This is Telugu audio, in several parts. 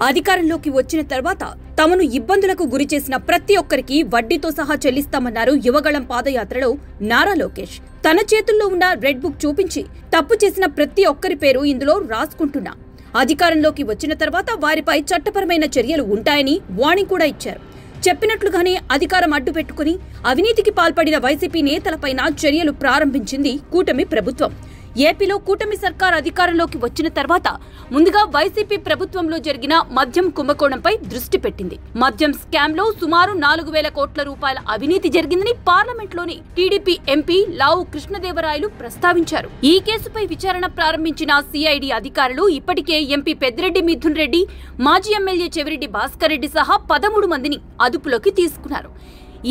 అధికారంలోకి వచ్చిన తర్వాత తమను ఇబ్బందులకు గురిచేసిన ప్రతి ఒక్కరికి వడ్డీతో సహా చెల్లిస్తామన్నారు యువగళం పాదయాత్రలో నారా లోకేష్. తన చేతుల్లో ఉన్న రెడ్ బుక్ చూపించి తప్పు చేసిన ప్రతి ఒక్కరి పేరు ఇందులో రాసుకుంటున్నా. అధికారంలోకి వచ్చిన తర్వాత వారిపై చట్టపరమైన చర్యలు ఉంటాయని వార్నింగ్ కూడా ఇచ్చారు. చెప్పినట్లుగానే అధికారం అడ్డు పెట్టుకుని అవినీతికి పాల్పడిన వైసీపీ నేతలపైన చర్యలు ప్రారంభించింది కూటమి ప్రభుత్వం. ఏపీలో కూటమి సర్కార్ అధికారంలోకి వచ్చిన తర్వాత ముందుగా వైసీపీ ప్రభుత్వంలో జరిగిన మద్యం కుంభకోణంపై దృష్టి పెట్టింది. మద్యం స్కామ్ లో సుమారు 4,000 కోట్ల రూపాయల అవినీతి జరిగిందని పార్లమెంట్లోని టీడీపీ ఎంపీ లావు కృష్ణదేవరాయలు ప్రస్తావించారు. ఈ కేసుపై విచారణ ప్రారంభించిన సిఐడి అధికారులు ఇప్పటికే ఎంపీ పెద్దిరెడ్డి మిథున్ రెడ్డి, మాజీ ఎమ్మెల్యే చెవిరెడ్డి భాస్కర్ రెడ్డి సహా 13 మందిని అదుపులోకి తీసుకున్నారు.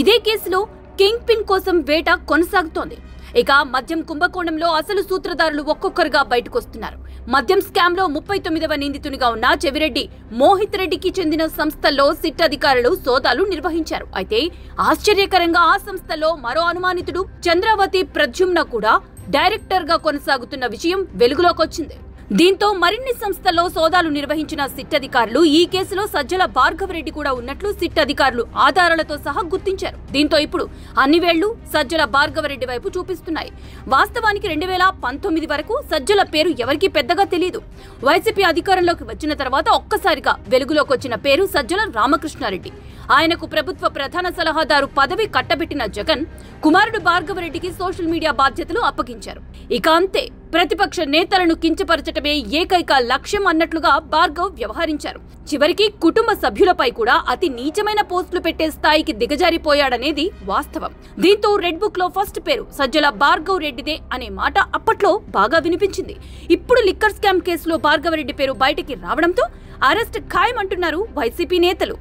ఇదే కేసులో కింగ్ పిన్ కోసం వేట కొనసాగుతోంది. ఇక మద్యం కుంభకోణంలో అసలు సూత్రధారులు ఒక్కొక్కరుగా బయటకొస్తున్నారు. మద్యం స్కామ్ లో 39వ నిందితునిగా ఉన్న చెవిరెడ్డి మోహిత్ రెడ్డికి చెందిన సంస్థల్లో సిట్ అధికారులు సోదాలు నిర్వహించారు. అయితే ఆశ్చర్యకరంగా ఆ సంస్థల్లో మరో అనుమానితుడు చంద్రావతి ప్రద్యుమ్న కూడా డైరెక్టర్ గా కొనసాగుతున్న విషయం వెలుగులోకొచ్చింది. దీంతో మరిన్ని సంస్థల్లో సోదాలు నిర్వహించిన సిట్ అధికారులు ఈ కేసులో సజ్జల భార్గవరెడ్డి కూడా ఉన్నట్లు సిట్ అధికారులు ఆధారాలతో సహా గుర్తించారు. దీంతో ఇప్పుడు అన్ని వేళ్లు సజ్జల భార్గవరెడ్డి వైపు చూపిస్తున్నాయి. వాస్తవానికి 2019 వరకు సజ్జల పేరు ఎవరికీ పెద్దగా తెలియదు. వైసీపీ అధికారంలోకి వచ్చిన తర్వాత ఒక్కసారిగా వెలుగులోకి వచ్చిన పేరు సజ్జల రామకృష్ణారెడ్డి. ఆయనకు ప్రభుత్వ ప్రధాన సలహాదారు పదవి కట్టబెట్టిన జగన్ కుమారుడు భార్గవరెడ్డికి సోషల్ మీడియా బాధ్యతలు అప్పగించారు. ఇక అంతే, ప్రతిపక్ష నేతలను కించపరచటమే ఏకైక లక్ష్యం అన్నట్లుగా భార్గవ్ వ్యవహరించారు. చివరికి కుటుంబ సభ్యులపై కూడా అతి నీచమైన పోస్టులు పెట్టే స్థాయికి దిగజారిపోయాడనేది వాస్తవం. దీంతో రెడ్ బుక్ లో ఫస్ట్ పేరు సజ్జల భార్గవ్ రెడ్డిదే అనే మాట అప్పట్లో బాగా వినిపించింది. ఇప్పుడు లిక్కర్ స్కామ్ కేసులో భార్గవరెడ్డి పేరు బయటికి రావడంతో అరెస్ట్ ఖాయమంటున్నారు వైసీపీ నేతలు.